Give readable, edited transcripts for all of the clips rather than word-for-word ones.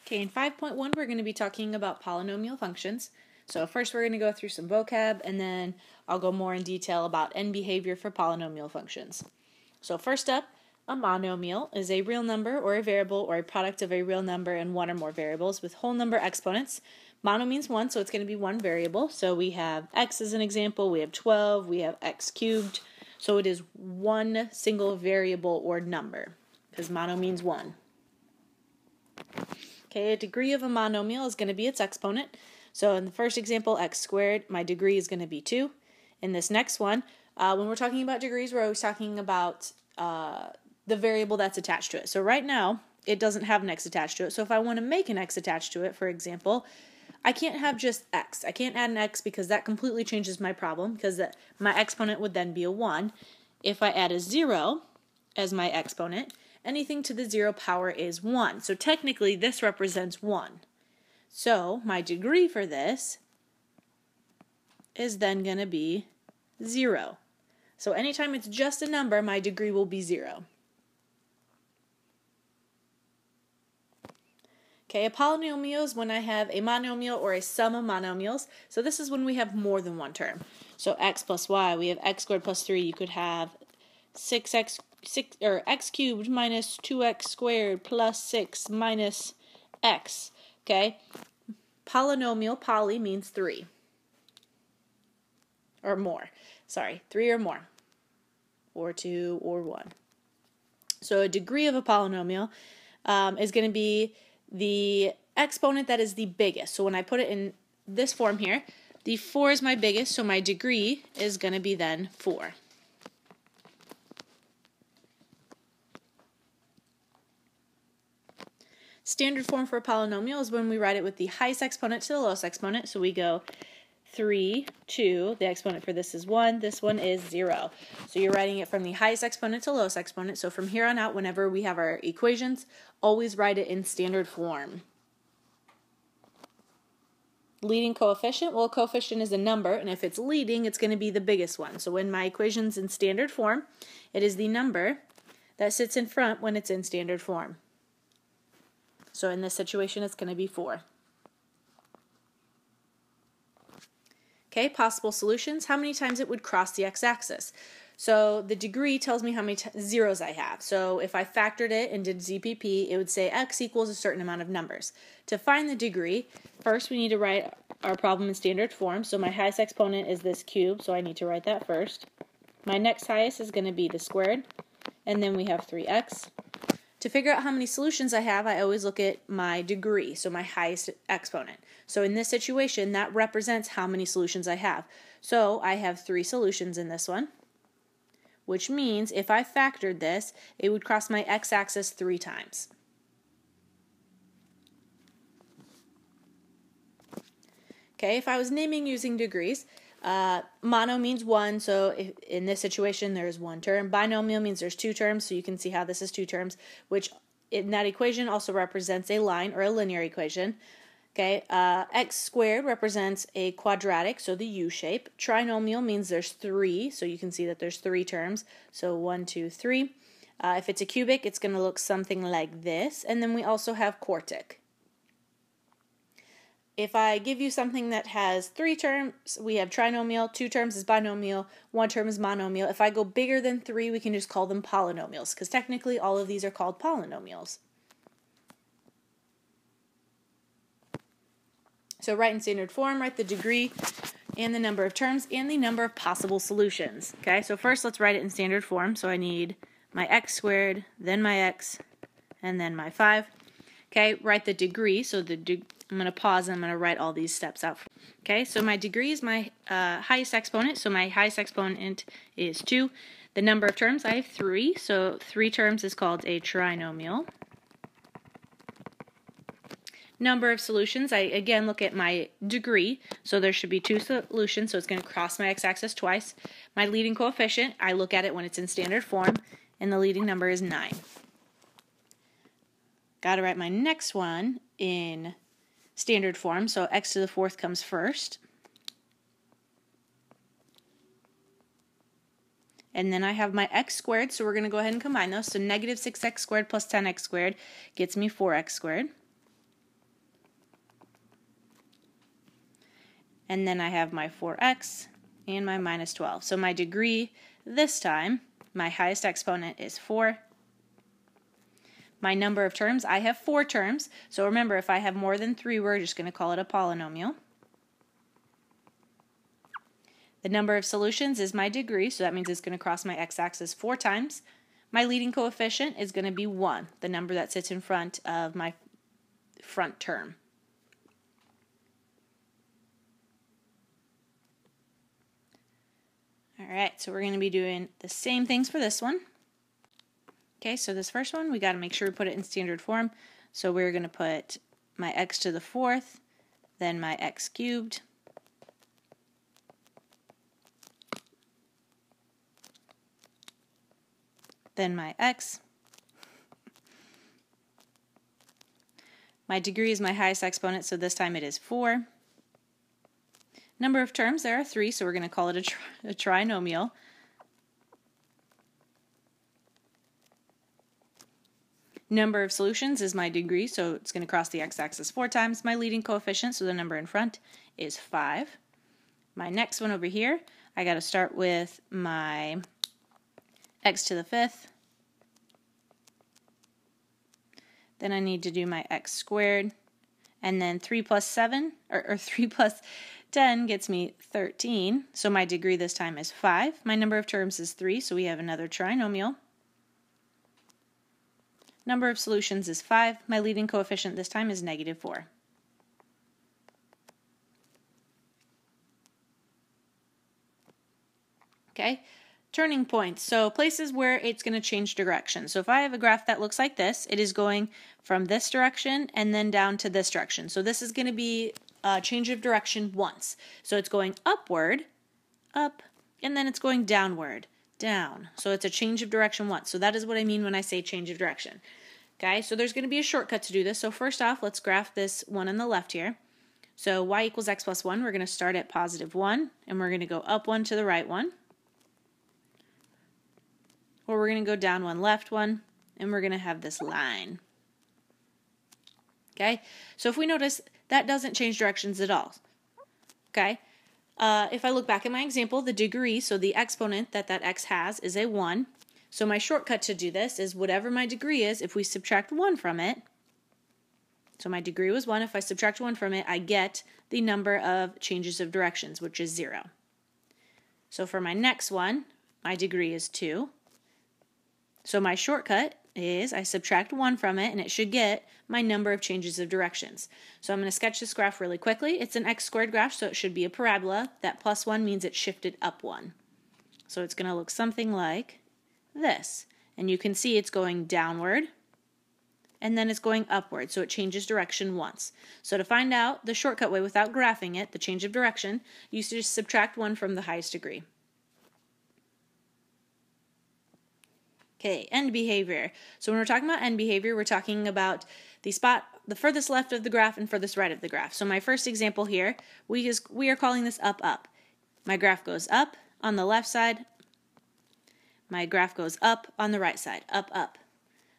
Okay, in 5.1 we're going to be talking about polynomial functions. So first we're going to go through some vocab, and then I'll go more in detail about end behavior for polynomial functions. So first up, a monomial is a real number or a variable or a product of a real number and one or more variables with whole number exponents. Mono means one, so it's going to be one variable. So we have x as an example, we have 12, we have x cubed. So it is one single variable or number, because mono means one. Okay, a degree of a monomial is going to be its exponent. So in the first example, x squared, my degree is going to be 2. In this next one, when we're talking about degrees, we're always talking about the variable that's attached to it. So right now, it doesn't have an x attached to it. So if I want to make an x attached to it, for example, I can't have just x. I can't add an x because that completely changes my problem, because my exponent would then be a 1. If I add a 0 as my exponent, anything to the 0 power is 1. So technically, this represents 1. So my degree for this is then going to be 0. So anytime it's just a number, my degree will be 0. Okay, a polynomial is when I have a monomial or a sum of monomials. So this is when we have more than one term. So x plus y, we have x squared plus 3. You could have 6x cubed minus 2x squared plus 6 minus x. Okay, polynomial, poly means 3 or more. Sorry, 3 or more, or 2 or 1. So a degree of a polynomial is going to be the exponent that is the biggest. So when I put it in this form here, the 4 is my biggest, so my degree is going to be then 4. Standard form for a polynomial is when we write it with the highest exponent to the lowest exponent. So we go 3, 2, the exponent for this is 1, this one is 0. So you're writing it from the highest exponent to lowest exponent. So from here on out, whenever we have our equations, always write it in standard form. Leading coefficient, well, a coefficient is a number, and if it's leading, it's going to be the biggest one. So when my equation's in standard form, it is the number that sits in front when it's in standard form. So in this situation, it's going to be 4. Okay, possible solutions. How many times it would cross the x-axis? So the degree tells me how many zeros I have. So if I factored it and did ZPP, it would say x equals a certain amount of numbers. To find the degree, first we need to write our problem in standard form. So my highest exponent is this cube, so I need to write that first. My next highest is going to be the squared, and then we have 3x. To figure out how many solutions I have, I always look at my degree, so my highest exponent. So in this situation, that represents how many solutions I have. So I have 3 solutions in this one, which means if I factored this, it would cross my x-axis 3 times. Okay, if I was naming using degrees, mono means 1, so in this situation there's 1 term. Binomial means there's 2 terms, so you can see how this is 2 terms, which in that equation also represents a line or a linear equation. Okay, x squared represents a quadratic, so the U shape. Trinomial means there's 3, so you can see that there's 3 terms, so 1, 2, 3. If it's a cubic, it's going to look something like this, and then we also have quartic. If I give you something that has 3 terms, we have trinomial, 2 terms is binomial, 1 term is monomial. If I go bigger than 3, we can just call them polynomials, because technically all of these are called polynomials. So write in standard form, write the degree and the number of terms and the number of possible solutions. Okay, so first let's write it in standard form. So I need my x squared, then my x, and then my 5. Okay, write the degree. So I'm going to pause and I'm going to write all these steps out. Okay, so my degree is my highest exponent. So my highest exponent is 2. The number of terms, I have 3. So 3 terms is called a trinomial. Number of solutions, I again look at my degree. So there should be 2 solutions. So it's going to cross my x-axis twice. My leading coefficient, I look at it when it's in standard form. And the leading number is 9. Got to write my next one in standard form, so x to the 4th comes first. And then I have my x squared, so we're going to go ahead and combine those. So negative 6x squared plus 10x squared gets me 4x squared. and then I have my 4x and my minus 12. So my degree this time, my highest exponent is 4. My number of terms, I have 4 terms. So remember, if I have more than 3, we're just going to call it a polynomial. The number of solutions is my degree, so that means it's going to cross my x-axis 4 times. My leading coefficient is going to be 1, the number that sits in front of my front term. Alright, so we're going to be doing the same things for this one. Okay, so this first one, we got to make sure we put it in standard form. So we're going to put my x to the 4th, then my x cubed, then my x. My degree is my highest exponent, so this time it is 4. Number of terms, there are 3, so we're going to call it a trinomial. Number of solutions is my degree, so it's going to cross the x-axis 4 times. My leading coefficient, so the number in front, is 5. My next one over here, I got to start with my x to the 5th. Then I need to do my x squared, and then 3 plus 7, or 3 plus 10 gets me 13, so my degree this time is 5. My number of terms is 3, so we have another trinomial. Number of solutions is 5. My leading coefficient this time is negative 4. Okay, turning points. So places where it's going to change direction. So if I have a graph that looks like this, it is going from this direction and then down to this direction. So this is going to be a change of direction once. So it's going upward, up, and then it's going downward, down. So it's a change of direction once. So that is what I mean when I say change of direction. Okay, so there's going to be a shortcut to do this. So first off, let's graph this one on the left here. So y equals x plus 1, we're going to start at positive 1, and we're going to go up 1 to the right 1. Or we're going to go down 1, left 1, and we're going to have this line. Okay, so if we notice, that doesn't change directions at all. Okay, if I look back at my example, the degree, so the exponent that x has, is a 1. So my shortcut to do this is whatever my degree is, if we subtract 1 from it, so my degree was 1, if I subtract 1 from it, I get the number of changes of directions, which is 0. So for my next one, my degree is 2. So my shortcut is I subtract 1 from it, and it should get my number of changes of directions. So I'm going to sketch this graph really quickly. It's an x squared graph, so it should be a parabola. That plus 1 means it shifted up 1. So it's going to look something like this. And you can see it's going downward, and then it's going upward, so it changes direction once. So to find out the shortcut way without graphing it, the change of direction, you just subtract 1 from the highest degree. Okay, end behavior. So when we're talking about end behavior, we're talking about the spot, the furthest left of the graph and furthest right of the graph. So my first example here, we are calling this up, up. My graph goes up on the left side. My graph goes up on the right side, up, up.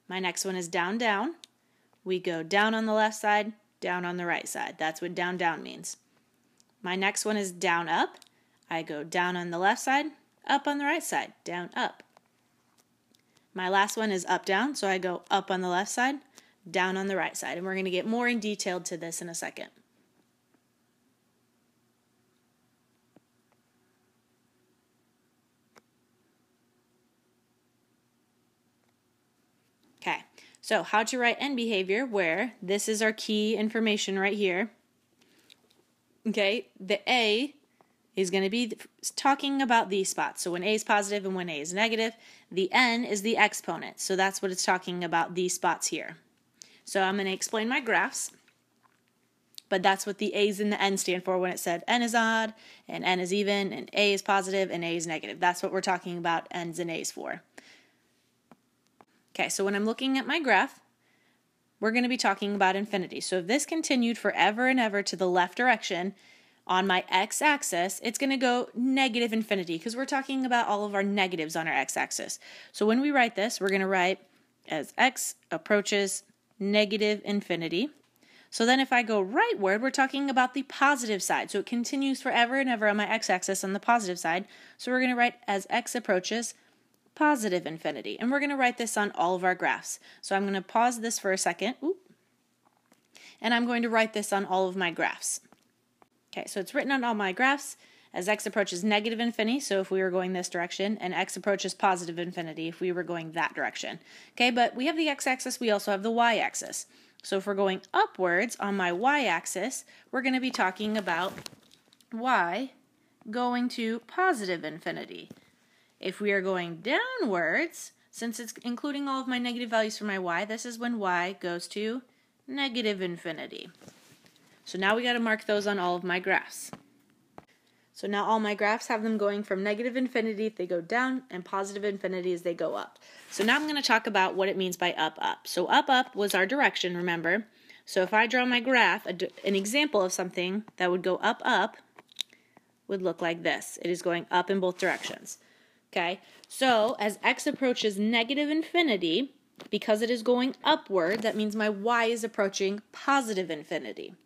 My next one is down, down. We go down on the left side, down on the right side. That's what down, down means. My next one is down, up. I go down on the left side, up on the right side, down, up. My last one is up, down, so I go up on the left side, down on the right side. And we're going to get more in detail to this in a second. Okay, so how to write end behavior, where this is our key information right here. Okay, the A is going to be talking about these spots. So when A is positive and when A is negative, the N is the exponent. So that's what it's talking about, these spots here. So I'm going to explain my graphs, but that's what the A's and the N stand for when it said N is odd and N is even and A is positive and A is negative. That's what we're talking about N's and A's for. Okay, so when I'm looking at my graph, we're going to be talking about infinity. So if this continued forever and ever to the left direction, on my x-axis, it's going to go negative infinity because we're talking about all of our negatives on our x-axis. So when we write this, we're going to write as x approaches negative infinity. So then if I go rightward, we're talking about the positive side. So it continues forever and ever on my x-axis on the positive side. So we're going to write as x approaches positive infinity. And we're going to write this on all of our graphs. So I'm going to pause this for a second. And I'm going to write this on all of my graphs. Okay, so it's written on all my graphs as x approaches negative infinity, so if we were going this direction, and x approaches positive infinity if we were going that direction. Okay, but we have the x-axis, we also have the y-axis. So if we're going upwards on my y-axis, we're going to be talking about y going to positive infinity. If we are going downwards, since it's including all of my negative values for my y, this is when y goes to negative infinity. So now we got to mark those on all of my graphs. So now all my graphs have them going from negative infinity if they go down and positive infinity as they go up. So now I'm going to talk about what it means by up, up. So up, up was our direction, remember? So if I draw my graph, an example of something that would go up, up would look like this. It is going up in both directions. Okay, so as x approaches negative infinity, because it is going upward, that means my y is approaching positive infinity.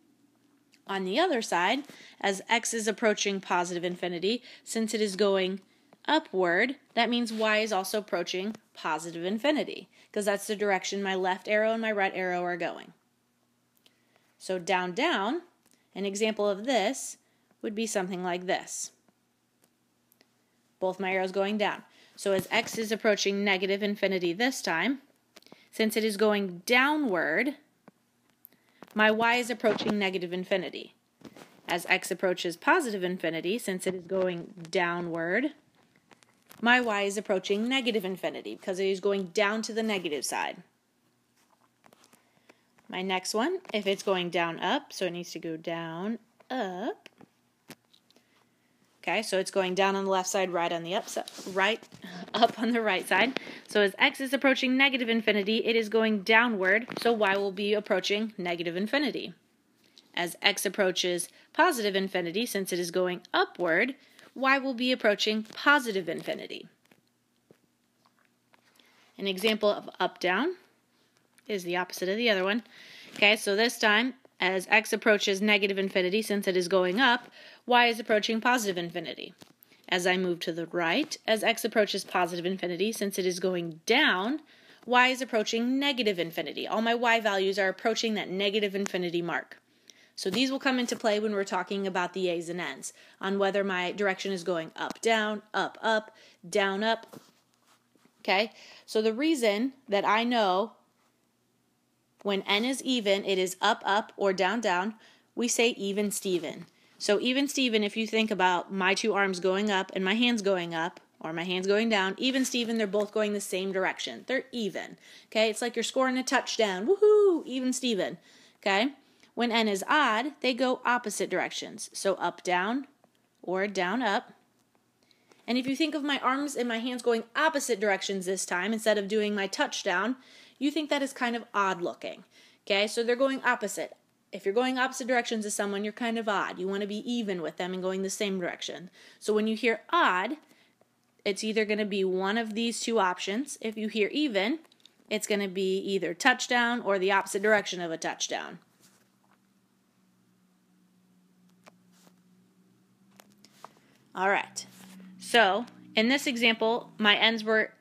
On the other side, as x is approaching positive infinity, since it is going upward, that means y is also approaching positive infinity, because that's the direction my left arrow and my right arrow are going. So down, down, an example of this would be something like this. Both my arrows going down. So as x is approaching negative infinity this time, since it is going downward, my y is approaching negative infinity. As x approaches positive infinity, since it is going downward, my y is approaching negative infinity because it is going down to the negative side. My next one, if it's going down, up, so it needs to go down, up. Okay, so it's going down on the left side, right on the up on the right side. So as x is approaching negative infinity, it is going downward, so y will be approaching negative infinity. As x approaches positive infinity, since it is going upward, y will be approaching positive infinity. An example of up, down is the opposite of the other one. Okay, so this time, as x approaches negative infinity, since it is going up, y is approaching positive infinity. As I move to the right, as x approaches positive infinity, since it is going down, y is approaching negative infinity. All my y values are approaching that negative infinity mark. So these will come into play when we're talking about the a's and n's, on whether my direction is going up, down, down, up. Okay, so the reason that I know when n is even, it is up, up, or down, down, we say even Steven. So even Steven, if you think about my two arms going up and my hands going up, or my hands going down, even Steven, they're both going the same direction. They're even. Okay, it's like you're scoring a touchdown. Woohoo, even Steven. Okay, when n is odd, they go opposite directions. So up, down, or down, up. And if you think of my arms and my hands going opposite directions this time, instead of doing my touchdown, you think that is kind of odd looking. Okay, so they're going opposite. If you're going opposite directions as someone, you're kind of odd. You want to be even with them and going the same direction. So when you hear odd, it's either going to be one of these two options. If you hear even, it's going to be either touchdown or the opposite direction of a touchdown. All right. So in this example, my n's were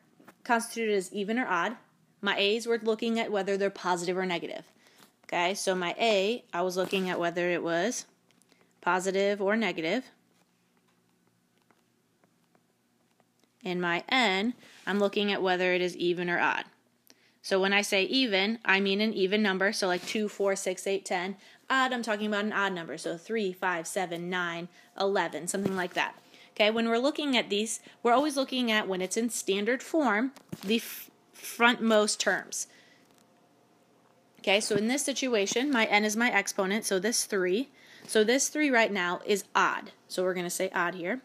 constituted as even or odd. My a's were looking at whether they're positive or negative. Okay, so my a, I was looking at whether it was positive or negative. In my n, I'm looking at whether it is even or odd. So when I say even, I mean an even number, so like 2, 4, 6, 8, 10. Odd, I'm talking about an odd number, so 3, 5, 7, 9, 11, something like that. Okay, when we're looking at these, we're always looking at, when it's in standard form, the frontmost terms. Okay, so in this situation, my n is my exponent, so this 3. So this 3 right now is odd. So we're going to say odd here.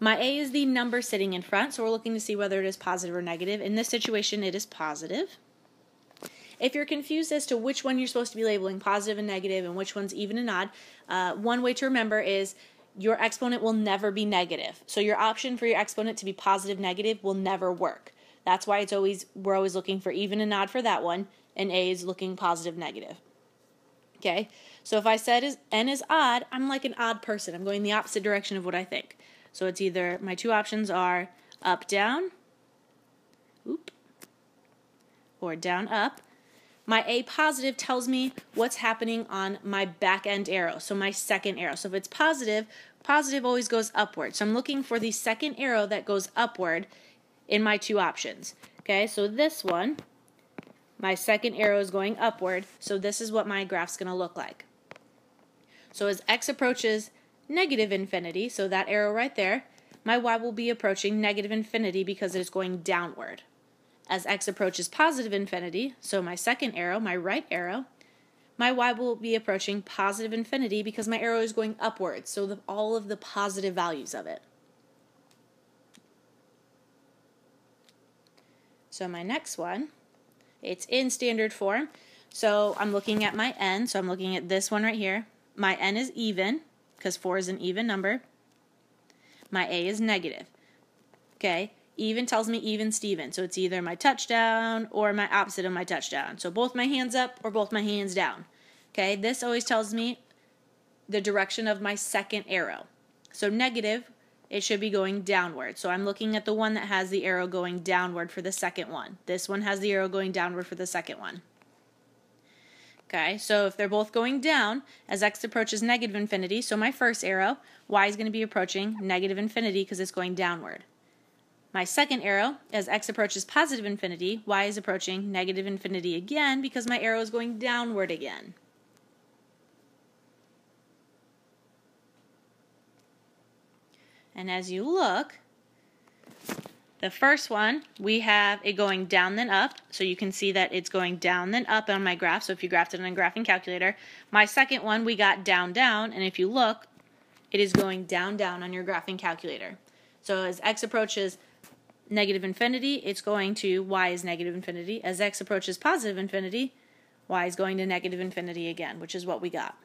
My a is the number sitting in front, so we're looking to see whether it is positive or negative. In this situation, it is positive. If you're confused as to which one you're supposed to be labeling positive and negative and which one's even and odd, one way to remember is your exponent will never be negative. So your option for your exponent to be positive, negative will never work. That's why we're always looking for even and odd for that one, and a is looking positive, negative. Okay, so if I said n is odd, I'm like an odd person. I'm going the opposite direction of what I think. So it's either, my two options are up, down, or down, up. My A positive tells me what's happening on my back end arrow, so my second arrow. So if it's positive, positive always goes upward. So I'm looking for the second arrow that goes upward in my two options. Okay, so this one, my second arrow is going upward, so this is what my graph's going to look like. So as x approaches negative infinity, so that arrow right there, my y will be approaching negative infinity because it's going downward. As x approaches positive infinity, so my second arrow, my right arrow, my y will be approaching positive infinity because my arrow is going upwards, so all of the positive values of it. So my next one, it's in standard form. So I'm looking at my n, so I'm looking at this one right here. My n is even, because 4 is an even number. My a is negative. Okay, even tells me even Steven, so it's either my touchdown or my opposite of my touchdown. So both my hands up or both my hands down. Okay, this always tells me the direction of my second arrow. So negative, it should be going downward. So I'm looking at the one that has the arrow going downward for the second one. This one has the arrow going downward for the second one. Okay, so if they're both going down, as x approaches negative infinity, so my first arrow, y is going to be approaching negative infinity because it's going downward. My second arrow, as x approaches positive infinity, y is approaching negative infinity again because my arrow is going downward again. And as you look, the first one, we have it going down then up, so you can see that it's going down then up on my graph, so if you graphed it on a graphing calculator. My second one, we got down, down, and if you look, it is going down, down on your graphing calculator. So as x approaches negative infinity, it's going to y is negative infinity. As x approaches positive infinity, y is going to negative infinity again, which is what we got.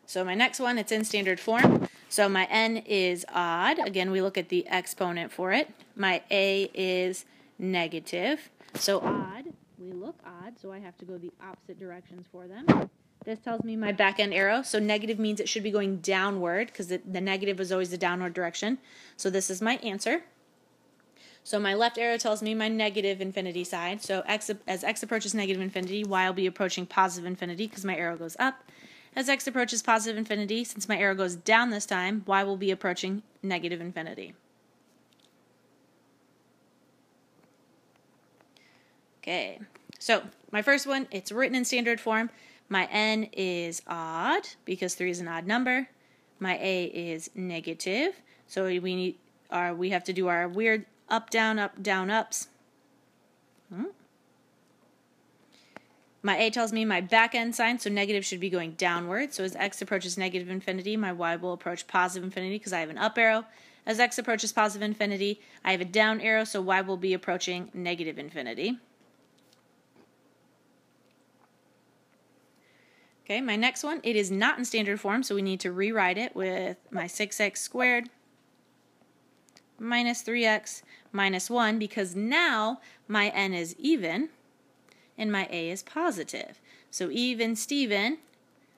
So my next one, it's in standard form. So my n is odd. Again, we look at the exponent for it. My a is negative. So odd, we look odd, so I have to go the opposite directions for them. This tells me my back end arrow. So negative means it should be going downward because the negative is always the downward direction. So this is my answer. So my left arrow tells me my negative infinity side. So as x approaches negative infinity, y will be approaching positive infinity because my arrow goes up. As x approaches positive infinity, since my arrow goes down this time, y will be approaching negative infinity. Okay, so my first one, it's written in standard form. My n is odd because 3 is an odd number. My a is negative, so we have to do our weird up, down, ups. My a tells me my back end sign, so negative should be going downward. So as x approaches negative infinity, my y will approach positive infinity because I have an up arrow. As x approaches positive infinity, I have a down arrow, so y will be approaching negative infinity. Okay, my next one, it is not in standard form, so we need to rewrite it with my 6x squared minus 3x minus 1 because now my n is even and my a is positive. So even Steven,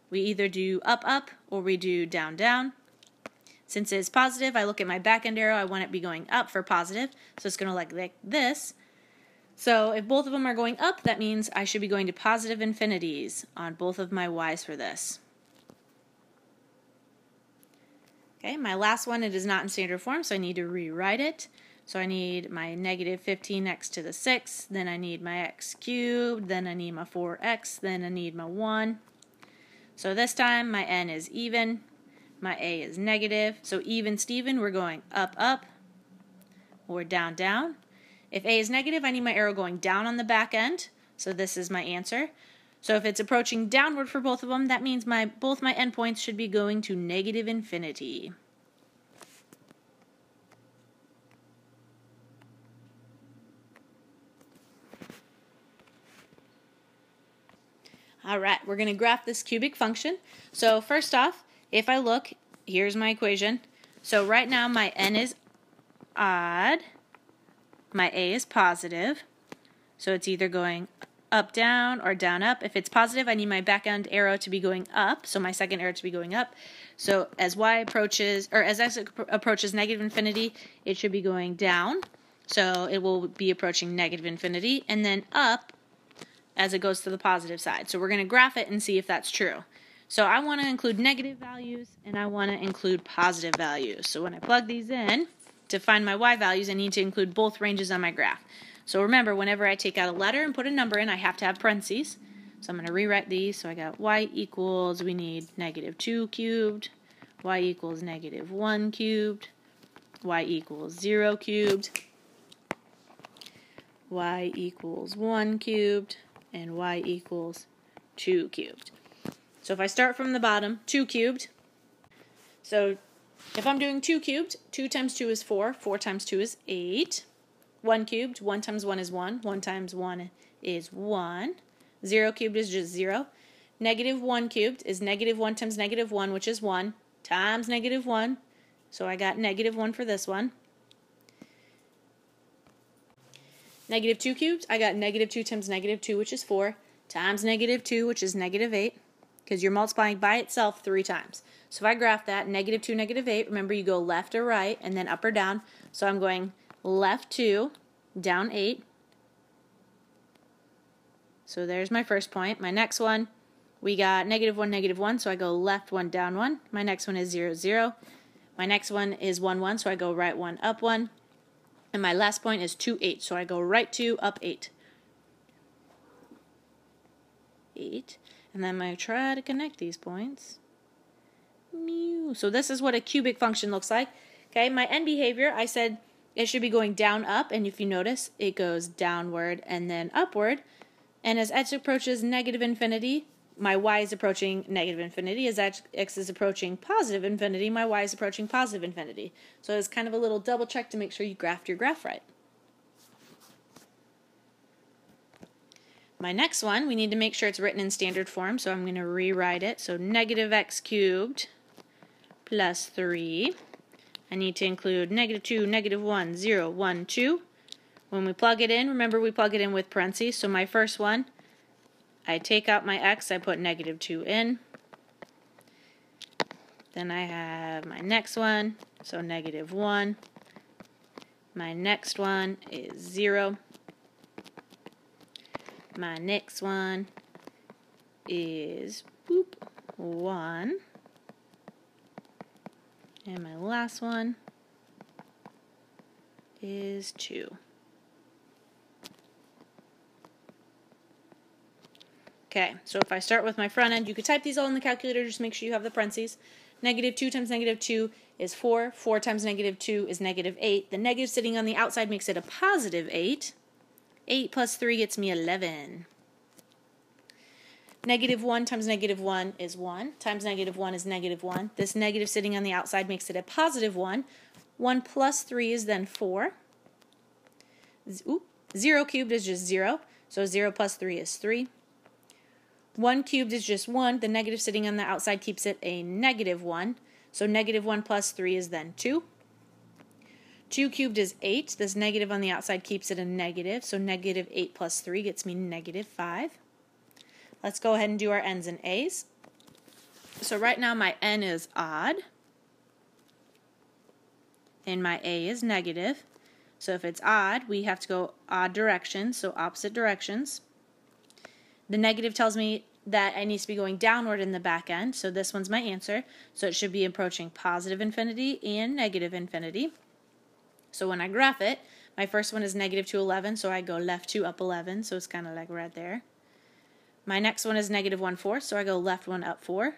we either do up, up, or we do down, down. Since it's positive, I look at my back end arrow, I want it to be going up for positive, so it's going to look like this. So if both of them are going up, that means I should be going to positive infinities on both of my y's for this. Okay, my last one, it is not in standard form, so I need to rewrite it. So I need my negative 15x to the 6, then I need my x cubed, then I need my 4x, then I need my 1. So this time my n is even, my a is negative. So even Steven, we're going up, up, or down, down. If a is negative, I need my arrow going down on the back end. So this is my answer. So if it's approaching downward for both of them, that means both my endpoints should be going to negative infinity. All right, we're going to graph this cubic function. So first off, if I look, here's my equation. So right now my n is odd, my a is positive, so it's either going up, down, or down, up. If it's positive, I need my back end arrow to be going up, so my second arrow to be going up. So as y approaches, or as x approaches negative infinity, it should be going down. So it will be approaching negative infinity, and then up as it goes to the positive side. So we're going to graph it and see if that's true. So I want to include negative values, and I want to include positive values. So when I plug these in to find my y values, I need to include both ranges on my graph. So remember, whenever I take out a letter and put a number in, I have to have parentheses. So I'm going to rewrite these. So I got y equals, we need negative 2 cubed, y equals negative 1 cubed, y equals 0 cubed, y equals 1 cubed, and y equals 2 cubed. So if I start from the bottom, 2 cubed. So if I'm doing 2 cubed, 2 times 2 is 4, 4 times 2 is 8. 1 cubed, 1 times 1 is 1, 1 times 1 is 1. 0 cubed is just 0. Negative 1 cubed is negative 1 times negative 1, which is 1, times negative 1. So I got negative 1 for this one. Negative 2 cubed, I got negative 2 times negative 2, which is 4, times negative 2, which is negative 8, because you're multiplying by itself 3 times. So if I graph that, negative 2, negative 8, remember you go left or right, and then up or down. So I'm going left 2, down 8. So there's my first point. My next one, we got negative 1, so I go left 1, down 1. My next one is 0, 0. My next one is 1, 1, so I go right 1, up 1. And my last point is 2, 8, so I go right 2, up 8. 8. And then I'm going to try to connect these points. So this is what a cubic function looks like. Okay, my end behavior, I said it should be going down, up, and if you notice, it goes downward and then upward. And as x approaches negative infinity, my y is approaching negative infinity. As x is approaching positive infinity, my y is approaching positive infinity. So it's kind of a little double check to make sure you graphed your graph right. My next one, we need to make sure it's written in standard form, so I'm going to rewrite it. So negative x cubed plus 3. I need to include negative 2, negative 1, 0, 1, 2. When we plug it in, remember we plug it in with parentheses. So my first one, I take out my x, I put negative 2 in. Then I have my next one, so negative 1. My next one is 0. My next one is 1. And my last one is 2. Okay, so if I start with my front end, you could type these all in the calculator, just make sure you have the parentheses. Negative 2 times negative 2 is 4. 4 times negative 2 is negative 8. The negative sitting on the outside makes it a positive 8. 8 plus 3 gets me 11. Negative 1 times negative 1 is 1. Times negative 1 is negative 1. This negative sitting on the outside makes it a positive 1. 1 plus 3 is then 4. 0 cubed is just 0. So 0 plus 3 is 3. 1 cubed is just 1. The negative sitting on the outside keeps it a negative 1. So negative 1 plus 3 is then 2. 2 cubed is 8. This negative on the outside keeps it a negative. So negative 8 plus 3 gets me negative 5. Let's go ahead and do our n's and a's. So right now my n is odd. And my a is negative. So if it's odd, we have to go odd directions, so opposite directions. The negative tells me that I need to be going downward in the back end, so this one's my answer. So it should be approaching positive infinity and negative infinity. So when I graph it, my first one is negative 2, 11, so I go left 2, up 11, so it's kind of like right there. My next one is negative 1, 4, so I go left 1, up 4.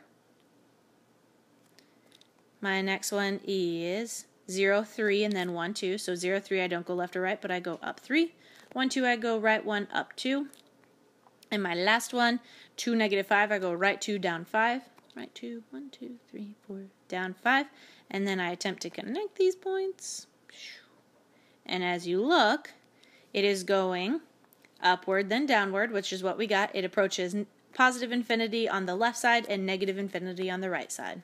My next one is 0, 3, and then 1, 2. So 0, 3, I don't go left or right, but I go up 3. 1, 2, I go right 1, up 2. And my last one, 2, negative 5, I go right 2, down 5. Right 2, 1, 2, 3, 4, down 5. And then I attempt to connect these points. And as you look, it is going upward, then downward, which is what we got. It approaches positive infinity on the left side and negative infinity on the right side.